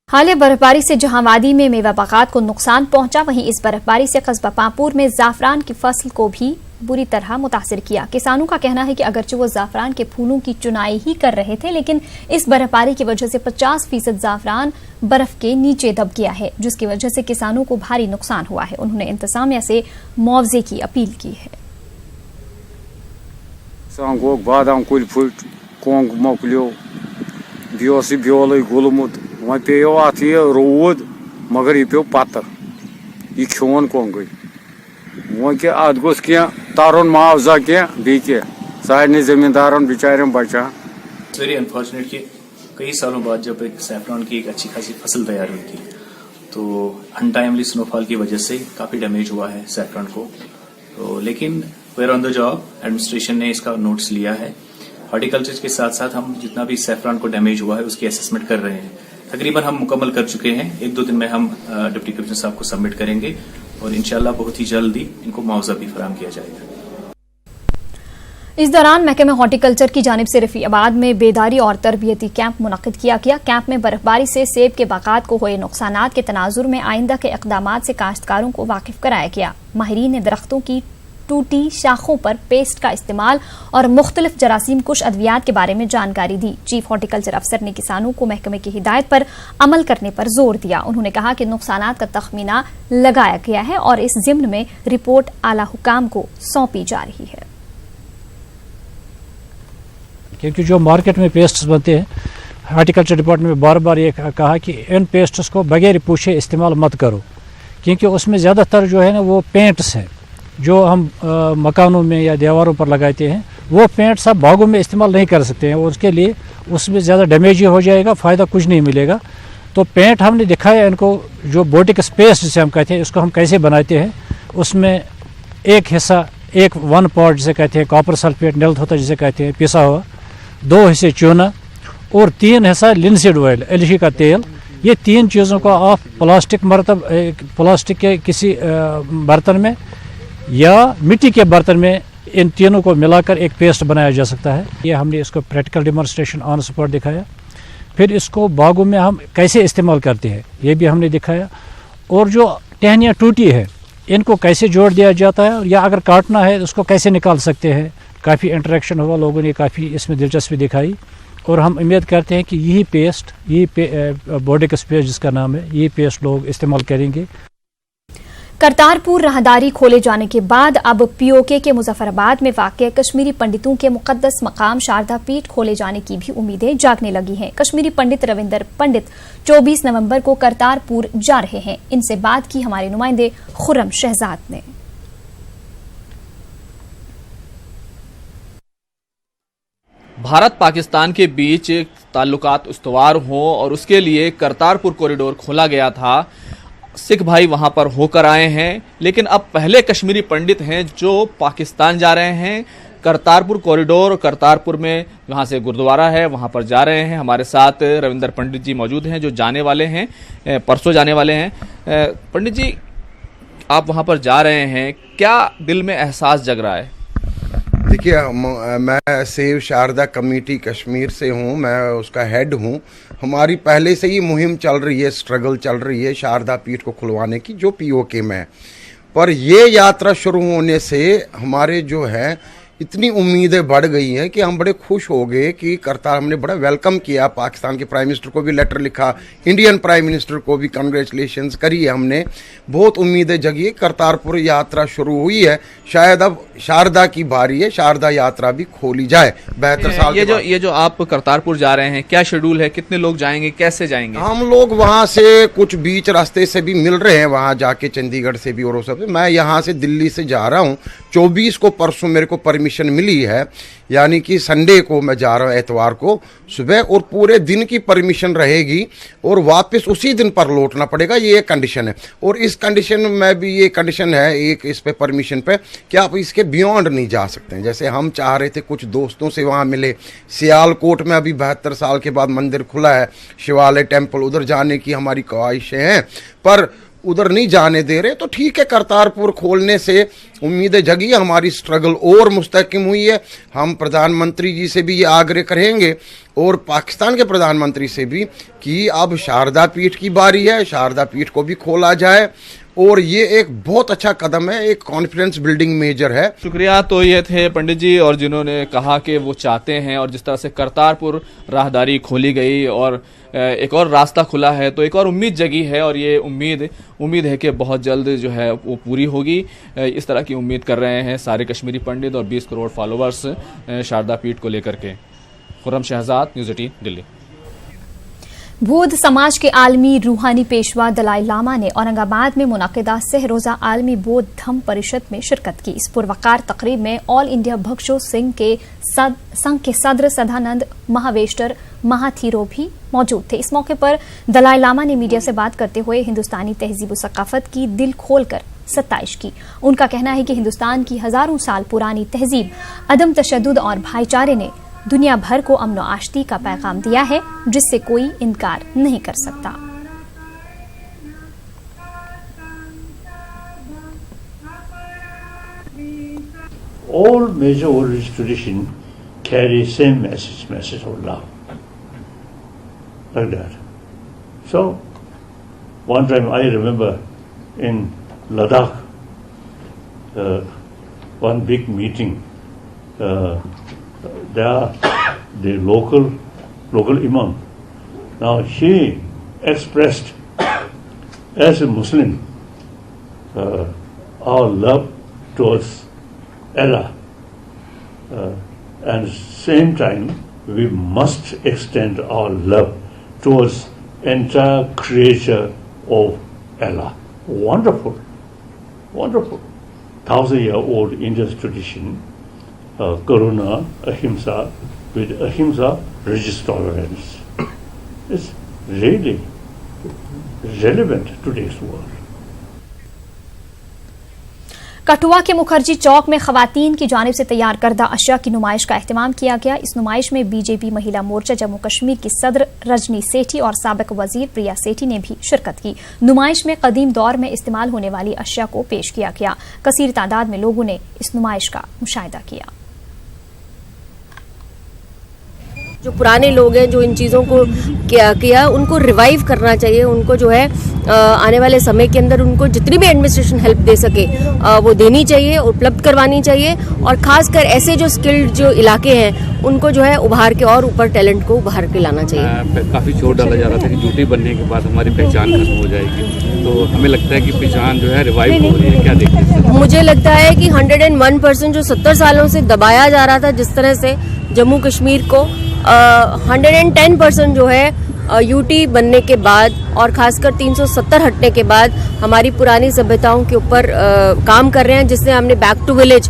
हालिया बर्फबारी से जहां वादी में मेवा बागात को नुकसान पहुंचा, वहीं इस बर्फबारी से कस्बा पांपुर में जाफरान की फसल को भी बुरी तरह मुतासिर किया। किसानों का कहना है कि अगरचे वो जाफरान के फूलों की चुनाई ही कर रहे थे, लेकिन इस बर्फबारी की वजह से 50% जाफरान बर्फ के नीचे दब गया है, जिसकी वजह से किसानों को भारी नुकसान हुआ है। उन्होंने इंतजामिया से मुआवजे की अपील की है। बादाम कुल फुट, कोंग मोकलियो, ब्योल गुलमुत, वह पे अत रूद, मगर यह पे पत्थर, यह खोन कोंग, वह क्या अत गोस क्या तारुन मुआवजा क्या बी क्या सारे जमींदारों बेचारों बचा। वेरी अनफॉर्चुनेट कि कई सालों बाद जब एक सैफरॉन की एक अच्छी खासी फसल तैयार हुई थी, तो अनटाइमली स्नोफॉल की वजह से काफ़ी डैमेज हुआ है सैफरॉन को। तो लेकिन where on the job administration ने इसका नोट्स लिया है। हॉर्टिकल्चर के साथ साथ हम जितना भी सैफरॉन को डैमेज हुआ है उसकी असेसमेंट कर रहे हैं। तकरीबन हम मुकम्मल कर चुके हैं। 1-2 दिन में हम डिप्टी कमिश्नर साहब को सबमिट करेंगे और इंशाल्लाह बहुत ही जल्दी इनको मुआवजा भी फराहम किया जाएगा। इस दौरान महकमे हॉर्टिकल्चर की जानिब से रफीआबाद में बेदारी और तरबियती कैंप मुनक्किद किया गया। कैंप में बर्फबारी से सेब के बागात को हुए नुकसानात के तनाजुर में आइंदा के इक़दामात से काश्तकारों को वाकिफ कराया गया। माहिरीन ने दरख्तों की टूटी शाखों पर पेस्ट का इस्तेमाल और मुख्तलिफ जरासीम कुश अद्वियात के बारे में जानकारी दी। चीफ हॉर्टिकल्चर अफसर ने किसानों को महकमे की हिदायत पर अमल करने पर जोर दिया। उन्होंने कहा कि नुकसानात का तखमीना लगाया गया है और इस जिम्न में रिपोर्ट आला हुकाम को सौंपी जा रही है। क्योंकि जो मार्केट में पेस्ट्स बनते हैं, हॉर्टिकल्चर डिपार्टमेंट में बार बार ये कहा कि इन पेस्ट्स को बगैर पूछे इस्तेमाल मत करो, क्योंकि उसमें ज़्यादातर जो है ना वो पेंट्स है जो हम मकानों में या दीवारों पर लगाते हैं। वो पेंट्स आप बागों में इस्तेमाल नहीं कर सकते हैं, उसके लिए उसमें ज़्यादा डैमेज ही हो जाएगा, फ़ायदा कुछ नहीं मिलेगा। तो पेंट हमने दिखाया इनको, जो बोटिक स्पेस जिसे हम कहते हैं, इसको हम कैसे बनाते हैं। उसमें एक हिस्सा, एक 1 पार्ट जिसे कहते हैं कॉपर सल्फेट निल्थ होता है जिसे कहते हैं पिसा हुआ, 2 हिस्से चूना और 3 हिस्सा लिनसीड ऑयल एलची का तेल। ये 3 चीज़ों को आप प्लास्टिक के किसी बर्तन में या मिट्टी के बर्तन में इन तीनों को मिलाकर एक पेस्ट बनाया जा सकता है। ये हमने इसको प्रैक्टिकल डेमोन्स्ट्रेशन ऑन स्पॉट दिखाया। फिर इसको बागों में हम कैसे इस्तेमाल करते हैं ये भी हमने दिखाया। और जो टहनियाँ टूटी है इनको कैसे जोड़ दिया जाता है, या अगर काटना है उसको कैसे निकाल सकते हैं। काफ़ी इंटरेक्शन हुआ, लोगों ने काफ़ी इसमें दिलचस्पी दिखाई और हम उम्मीद करते हैं कि यही पेस्ट, बोटिक स्पेस जिसका नाम है, ये पेस्ट लोग इस्तेमाल करेंगे। करतारपुर राहदारी खोले जाने के बाद अब पीओके के मुजफ्फराबाद में वाक़ कश्मीरी पंडितों के मुक़द्दस मकाम शारदा पीठ खोले जाने की भी उम्मीदें जागने लगी हैं। कश्मीरी पंडित रविंदर पंडित 24 नवंबर को करतारपुर जा रहे हैं। इनसे बात की हमारे नुमाइंदे खुर्रम शहजाद ने। भारत पाकिस्तान के बीच ताल्लुकात उस्तवार हों और उसके लिए करतारपुर कॉरिडोर खोला गया था। सिख भाई वहां पर होकर आए हैं, लेकिन अब पहले कश्मीरी पंडित हैं जो पाकिस्तान जा रहे हैं। करतारपुर कॉरिडोर और करतारपुर में वहां से गुरुद्वारा है, वहां पर जा रहे हैं। हमारे साथ रविंदर पंडित जी मौजूद हैं जो जाने वाले हैं, परसों जाने वाले हैं। पंडित जी, आप वहां पर जा रहे हैं, क्या दिल में एहसास जग रहा है? देखिए, मैं सेव शारदा कमेटी कश्मीर से हूँ, मैं उसका हेड हूँ। हमारी पहले से ही मुहिम चल रही है, स्ट्रगल चल रही है शारदा पीठ को खुलवाने की, जो पीओके में है। पर ये यात्रा शुरू होने से हमारे जो है इतनी उम्मीदें बढ़ गई हैं कि हम बड़े खुश हो गए कि करतार, हमने बड़ा वेलकम किया। पाकिस्तान के प्राइम मिनिस्टर को भी लेटर लिखा, इंडियन प्राइम मिनिस्टर को भी कंग्रेचुलेशंस करी है हमने। बहुत उम्मीदें जगी, करतारपुर यात्रा शुरू हुई है। शायद अब शारदा की बारी है, शारदा यात्रा भी खोली जाए 72 साल ये जो आप करतारपुर जा रहे हैं, क्या शेड्यूल है, कितने लोग जाएंगे, कैसे जाएंगे? हम लोग वहाँ से कुछ बीच रास्ते से भी मिल रहे हैं, वहाँ जाके चंडीगढ़ से भी और वो सब। मैं यहाँ से दिल्ली से जा रहा हूँ 24 को, परसों मेरे को परमिशन मिली है, यानी कि संडे को मैं जा रहा हूँ, एतवार को सुबह, और पूरे दिन की परमिशन रहेगी और वापस उसी दिन पर लौटना पड़ेगा। ये एक कंडीशन है। और इस कंडीशन में भी ये कंडीशन है एक इस पे परमिशन पे कि आप इसके बियॉन्ड नहीं जा सकते हैं। जैसे हम चाह रहे थे, कुछ दोस्तों से वहाँ मिले, सियालकोट में अभी 72 साल के बाद मंदिर खुला है शिवालय टेम्पल, उधर जाने की हमारी ख्वाहिशें हैं, पर उधर नहीं जाने दे रहे। तो ठीक है, करतारपुर खोलने से उम्मीदें जगी, हमारी स्ट्रगल और मुस्तहकम हुई है। हम प्रधानमंत्री जी से भी ये आग्रह करेंगे और पाकिस्तान के प्रधानमंत्री से भी कि अब शारदा पीठ की बारी है, शारदा पीठ को भी खोला जाए। और ये एक बहुत अच्छा कदम है, एक कॉन्फिडेंस बिल्डिंग मेजर है। शुक्रिया। तो ये थे पंडित जी, और जिन्होंने कहा कि वो चाहते हैं, और जिस तरह से करतारपुर राहदारी खोली गई और एक और रास्ता खुला है, तो एक और उम्मीद जगी है, और ये उम्मीद है कि बहुत जल्द जो है वो पूरी होगी। इस तरह की उम्मीद कर रहे हैं सारे कश्मीरी पंडित और 20 करोड़ फॉलोअर्स शारदा पीठ को लेकर के। खुर्रम शहजाद, न्यूज़ 18, दिल्ली। बौद्ध समाज के आलमी रूहानी पेशवा दलाई लामा ने औरंगाबाद में मुनाकिदा सह रोजा आलमी बौद्ध धम्म परिषद में शिरकत की। इस पुरवकार तकरीब में ऑल इंडिया भिक्षु संघ के सदर सदानंद महावेश्वर महाथीरो भी मौजूद थे। इस मौके पर दलाई लामा ने मीडिया से बात करते हुए हिंदुस्तानी तहजीब व सकाफत की दिल खोलकर सत्ताइश की। उनका कहना है कि हिंदुस्तान की हजारों साल पुरानी तहजीब, अदम तशद्दुद और भाईचारे ने दुनिया भर को अमन व आश्ती का पैगाम दिया है, जिससे कोई इनकार नहीं कर सकता। All major religious tradition carry same message of love, like that. So, one time I remember in Ladakh, one big meeting. The local imam. Now he expressed as a Muslim our love towards Allah, and same time we must extend our love towards entire creature of Allah. Wonderful, wonderful. 1,000-year-old Indian tradition. Karuna, ahimsa, with ahimsa, religious tolerance. It's really relevant to today's world. Kathua के मुखर्जी चौक में खवातीन की जानिब से तैयार करदा अशिया की नुमाइश का एहतमाम किया गया। इस नुमाइश में बीजेपी महिला मोर्चा जम्मू कश्मीर की सदर रजनी सेठी और साबिक वजीर प्रिया सेठी ने भी शिरकत की। नुमाइश में कदीम दौर में इस्तेमाल होने वाली अशिया को पेश किया गया। कसीर तादाद में लोगों ने इस नुमाइश का मुशाहिदा किया। जो पुराने लोग हैं जो इन चीज़ों को किया उनको रिवाइव करना चाहिए। उनको जो है आने वाले समय के अंदर उनको जितनी भी एडमिनिस्ट्रेशन हेल्प दे सके वो देनी चाहिए, उपलब्ध करवानी चाहिए। और खासकर ऐसे जो स्किल्ड जो इलाके हैं उनको जो है उभार के और ऊपर टैलेंट को उभार के लाना चाहिए। काफ़ी जोर डाला जा रहा था कि ड्यूटी बनने के बाद हमारी पहचान खत्म हो जाएगी, तो हमें लगता है कि पहचान जो है रिवाइव हो रही है। क्या देखते हैं? मुझे लगता है कि 101% जो 70 सालों से दबाया जा रहा था जिस तरह से जम्मू कश्मीर को 110% जो है यूटी बनने के बाद और खासकर 370 हटने के बाद हमारी पुरानी सभ्यताओं के ऊपर काम कर रहे हैं, जिससे हमने बैक टू विलेज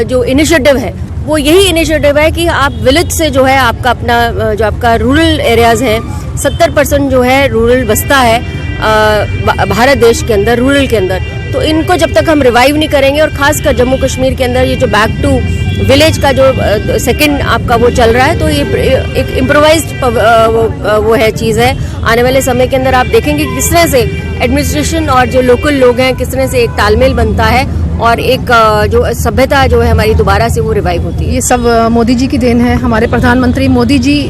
जो इनिशिएटिव है वो यही इनिशिएटिव है कि आप विलेज से जो है आपका अपना जो आपका रूरल एरियाज है 70% जो है रूरल बसता है भारत देश के अंदर, रूरल के अंदर। तो इनको जब तक हम रिवाइव नहीं करेंगे और खासकर जम्मू कश्मीर के अंदर ये जो बैक टू विलेज का जो सेकंड आपका वो चल रहा है, तो ये एक इम्प्रोवाइज्ड वो है चीज़ है। आने वाले समय के अंदर आप देखेंगे किस तरह से एडमिनिस्ट्रेशन और जो लोकल लोग हैं किस तरह से एक तालमेल बनता है और एक जो सभ्यता जो है हमारी दोबारा से वो रिवाइव होती है। ये सब मोदी जी की देन है। हमारे प्रधानमंत्री मोदी जी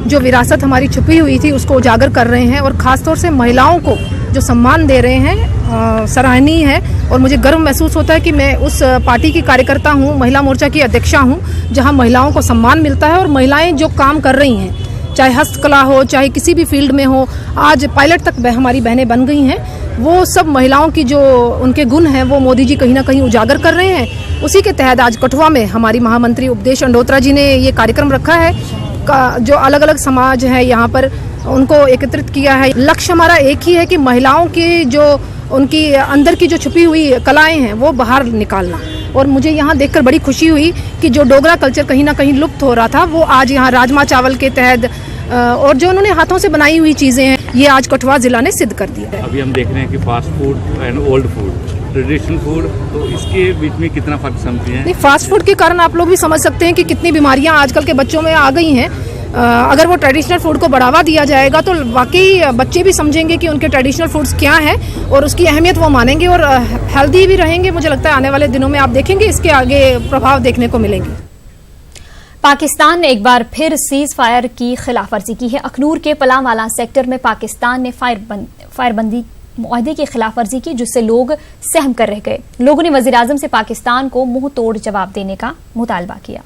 जो विरासत हमारी छुपी हुई थी उसको उजागर कर रहे हैं और ख़ासतौर से महिलाओं को जो सम्मान दे रहे हैं सराहनीय है। और मुझे गर्व महसूस होता है कि मैं उस पार्टी की कार्यकर्ता हूँ, महिला मोर्चा की अध्यक्षा हूँ, जहाँ महिलाओं को सम्मान मिलता है और महिलाएं जो काम कर रही हैं, चाहे हस्तकला हो, चाहे किसी भी फील्ड में हो, आज पायलट तक हमारी बहनें बन गई हैं। वो सब महिलाओं की जो उनके गुण हैं वो मोदी जी कहीं ना कहीं उजागर कर रहे हैं। उसी के तहत आज कठुआ में हमारी महामंत्री उपदेश अंडोत्रा जी ने ये कार्यक्रम रखा है। जो अलग अलग समाज है यहाँ पर उनको एकत्रित किया है। लक्ष्य हमारा एक ही है कि महिलाओं की जो उनकी अंदर की जो छुपी हुई कलाएं हैं वो बाहर निकालना। और मुझे यहाँ देखकर बड़ी खुशी हुई कि जो डोगरा कल्चर कहीं ना कहीं लुप्त हो रहा था वो आज यहाँ राजमा चावल के तहत और जो उन्होंने हाथों से बनाई हुई चीज़ें हैं ये आज कठुआ जिला ने सिद्ध कर दिया है। अभी हम देख रहे हैं कि fast food and old food, traditional food, तो इसके बीच में कितना फर्क समझते हैं? नहीं, फास्ट फूड के कारण आप लोग भी समझ सकते हैं कि कितनी बीमारियां आजकल के बच्चों में आ गई हैं। अगर वो ट्रेडिशनल फूड को बढ़ावा दिया जाएगा तो वाकई बच्चे भी समझेंगे कि उनके ट्रेडिशनल फूड्स क्या हैं और उसकी अहमियत वो मानेंगे और हेल्दी भी रहेंगे। मुझे लगता है आने वाले दिनों में आप देखेंगे इसके आगे प्रभाव देखने को मिलेंगे। पाकिस्तान ने एक बार फिर सीज फायर की खिलाफवर्जी की है। अखनूर के पलावाला सेक्टर में पाकिस्तान ने फायरबंदी मुआहदे की खिलाफवर्जी की, जिससे लोग सहम कर रह गए। लोगों ने वजीर आजम से पाकिस्तान को मुंह तोड़ जवाब देने का मुतालबा किया।